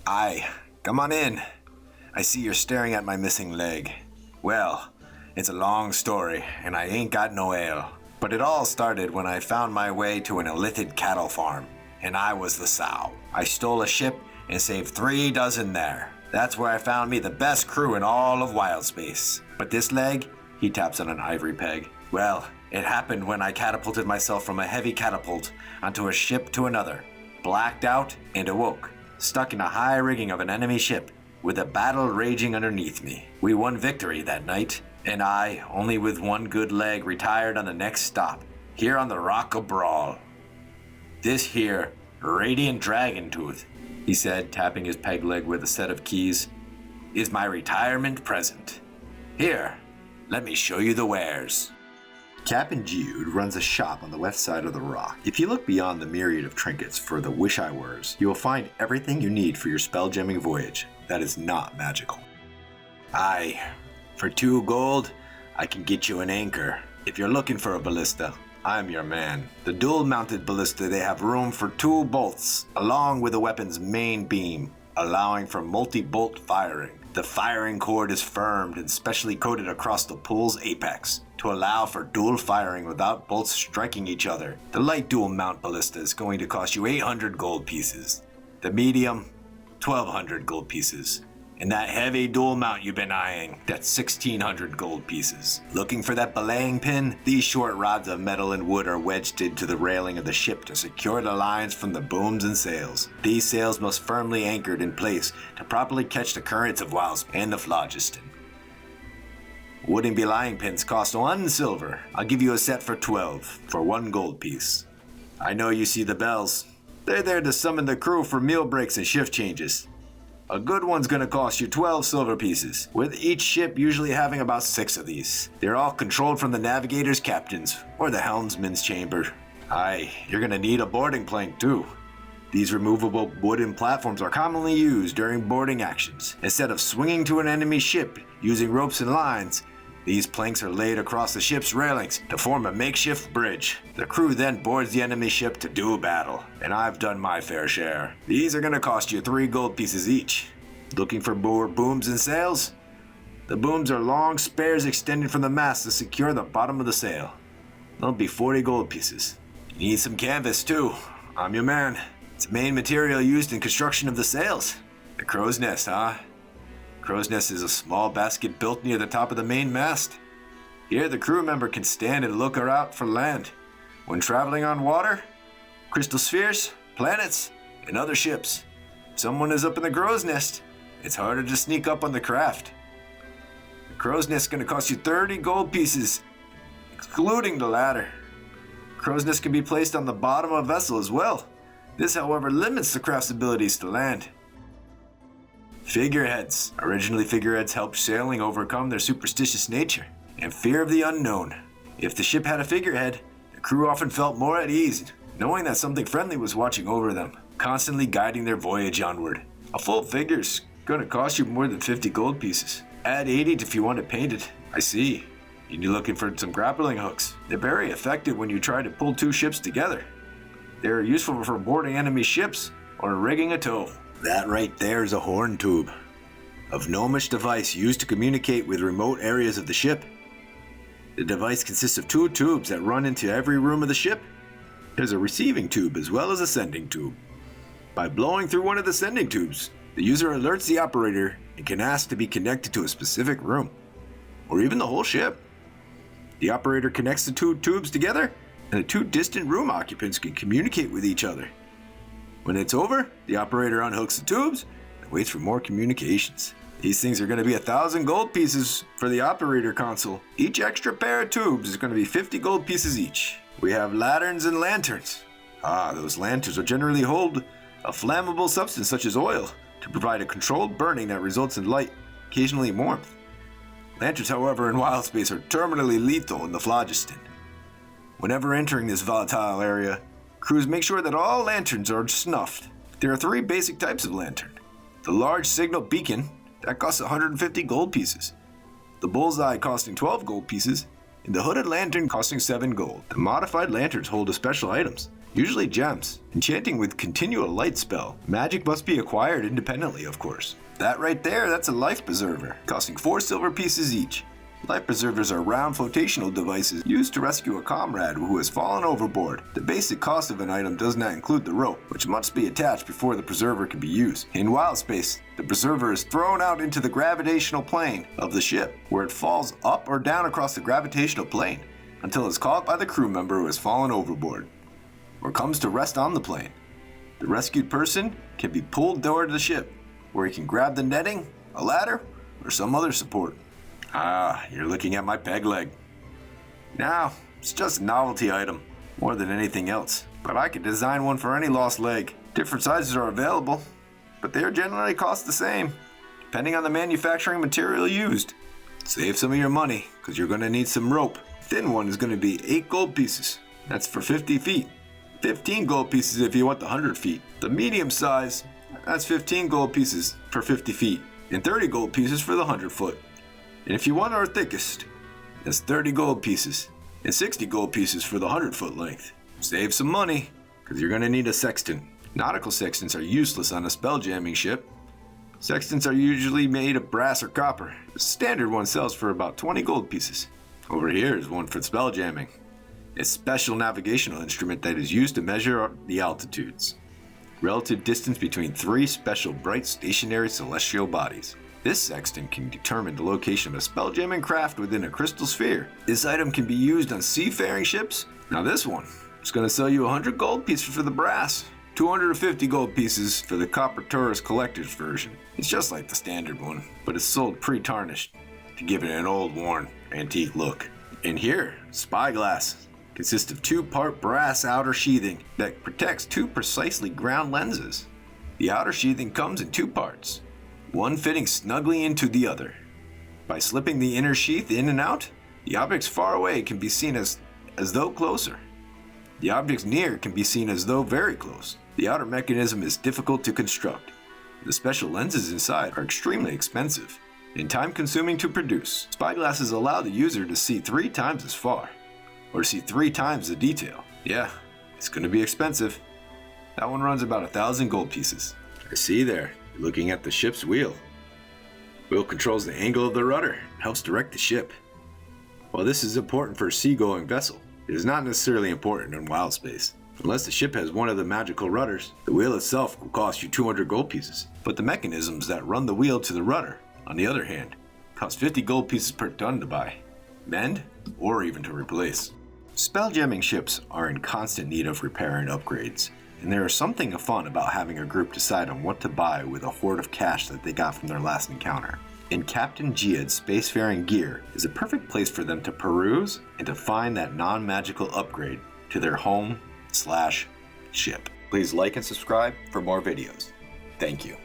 Aye, come on in. I see you're staring at my missing leg. Well, it's a long story, and I ain't got no ale. But it all started when I found my way to an illithid cattle farm, and I was the sow. I stole a ship and saved 3 dozen there. That's where I found me the best crew in all of wild space. But this leg, he taps on an ivory peg. Well, it happened when I catapulted myself from a heavy catapult onto a ship to another, blacked out and awoke, stuck in a high rigging of an enemy ship, with a battle raging underneath me. We won victory that night, and I, only with one good leg, retired on the next stop, here on the Rock of Bral. This here, Radiant Dragon Tooth, he said, tapping his peg leg with a set of keys, is my retirement present. Here, let me show you the wares. Cap'n Gyudd runs a shop on the west side of the rock. If you look beyond the myriad of trinkets for the wish-I-weres, you will find everything you need for your spelljamming voyage that is not magical. Aye, for 2 gold, I can get you an anchor. If you're looking for a ballista, I'm your man. The dual-mounted ballista, they have room for 2 bolts, along with the weapon's main beam, allowing for multi-bolt firing. The firing cord is firmed and specially coated across the pool's apex to allow for dual firing without bolts striking each other. The light dual mount ballista is going to cost you 800 gold pieces. The medium, 1200 gold pieces. And that heavy dual mount you've been eyeing, that's 1600 gold pieces. Looking for that belaying pin? These short rods of metal and wood are wedged into the railing of the ship to secure the lines from the booms and sails. These sails must firmly anchored in place to properly catch the currents of Wiles and the phlogiston. Wooden belaying pins cost 1 silver. I'll give you a set for 12, for 1 gold piece. I know you see the bells. They're there to summon the crew for meal breaks and shift changes. A good one's gonna cost you 12 silver pieces, with each ship usually having about 6 of these. They're all controlled from the navigator's captain's, or the helmsman's chamber. Aye, you're gonna need a boarding plank too. These removable wooden platforms are commonly used during boarding actions. Instead of swinging to an enemy ship using ropes and lines, these planks are laid across the ship's railings to form a makeshift bridge. The crew then boards the enemy ship to do battle, and I've done my fair share. These are gonna cost you 3 gold pieces each. Looking for more booms and sails? The booms are long spares extending from the mast to secure the bottom of the sail. They'll be 40 gold pieces. You need some canvas too. I'm your man. It's the main material used in construction of the sails. The crow's nest, huh? Crow's nest is a small basket built near the top of the main mast. Here the crew member can stand and look out for land. When traveling on water, crystal spheres, planets, and other ships. If someone is up in the crow's nest, it's harder to sneak up on the craft. The crow's nest is going to cost you 30 gold pieces, excluding the ladder. Crow's nest can be placed on the bottom of a vessel as well. This, however, limits the craft's abilities to land. Figureheads. Originally, figureheads helped sailing overcome their superstitious nature and fear of the unknown. If the ship had a figurehead, the crew often felt more at ease, knowing that something friendly was watching over them, constantly guiding their voyage onward. A full figure's gonna cost you more than 50 gold pieces. Add 80 if you want it painted. I see. You're looking for some grappling hooks. They're very effective when you try to pull 2 ships together. They're useful for boarding enemy ships or rigging a tow. That right there is a horn tube, a gnomish device used to communicate with remote areas of the ship. The device consists of 2 tubes that run into every room of the ship. There's a receiving tube as well as a sending tube. By blowing through one of the sending tubes, the user alerts the operator and can ask to be connected to a specific room, or even the whole ship. The operator connects the 2 tubes together, and the 2 distant room occupants can communicate with each other. When it's over, the operator unhooks the tubes and waits for more communications. These things are going to be 1,000 gold pieces for the operator console. Each extra pair of tubes is going to be 50 gold pieces each. We have lanterns and lanterns. Those lanterns will generally hold a flammable substance such as oil to provide a controlled burning that results in light, occasionally warmth. Lanterns, however, in wild space are terminally lethal in the phlogiston. Whenever entering this volatile area, crews make sure that all lanterns are snuffed. There are 3 basic types of lantern. The large signal beacon, that costs 150 gold pieces. The bullseye costing 12 gold pieces, and the hooded lantern costing 7 gold. The modified lanterns hold special items, usually gems. Enchanting with continual light spell. Magic must be acquired independently, of course. That right there, that's a life preserver, costing 4 silver pieces each. Life preservers are round flotational devices used to rescue a comrade who has fallen overboard. The basic cost of an item does not include the rope, which must be attached before the preserver can be used. In wild space, the preserver is thrown out into the gravitational plane of the ship, where it falls up or down across the gravitational plane until it's caught by the crew member who has fallen overboard, or comes to rest on the plane. The rescued person can be pulled toward the ship, where he can grab the netting, a ladder, or some other support. Ah, you're looking at my peg leg. Now, it's just a novelty item, more than anything else. But I could design one for any lost leg. Different sizes are available, but they generally cost the same, depending on the manufacturing material used. Save some of your money, because you're going to need some rope. Thin one is going to be 8 gold pieces. That's for 50 feet. 15 gold pieces if you want the 100 feet. The medium size, that's 15 gold pieces for 50 feet, and 30 gold pieces for the 100 foot. And if you want our thickest, that's 30 gold pieces, and 60 gold pieces for the 100 foot length. Save some money, because you're going to need a sextant. Nautical sextants are useless on a spelljamming ship. Sextants are usually made of brass or copper. The standard one sells for about 20 gold pieces. Over here is one for spelljamming. A special navigational instrument that is used to measure the altitudes. Relative distance between 3 special bright stationary celestial bodies. This sextant can determine the location of a spelljamming craft within a crystal sphere. This item can be used on seafaring ships. Now this one is going to sell you 100 gold pieces for the brass, 250 gold pieces for the copper tourist collector's version. It's just like the standard one, but it's sold pre-tarnished to give it an old worn antique look. And here, spyglass consists of 2-part brass outer sheathing that protects 2 precisely ground lenses. The outer sheathing comes in 2 parts, one fitting snugly into the other. By slipping the inner sheath in and out, the objects far away can be seen as though closer. The objects near can be seen as though very close. The outer mechanism is difficult to construct. The special lenses inside are extremely expensive and time-consuming to produce. Spyglasses allow the user to see 3 times as far, or see 3 times the detail. Yeah, it's going to be expensive. That one runs about 1,000 gold pieces. I see there. Looking at the ship's wheel. Wheel controls the angle of the rudder, helps direct the ship. While this is important for a seagoing vessel, it is not necessarily important in wild space. Unless the ship has one of the magical rudders, the wheel itself will cost you 200 gold pieces. But the mechanisms that run the wheel to the rudder, on the other hand, cost 50 gold pieces per ton to buy, mend, or even to replace. Spelljamming ships are in constant need of repair and upgrades. And there is something fun about having a group decide on what to buy with a hoard of cash that they got from their last encounter. And Cap'n Gyudd's spacefaring gear is a perfect place for them to peruse and to find that non-magical upgrade to their home/ship. Please like and subscribe for more videos. Thank you.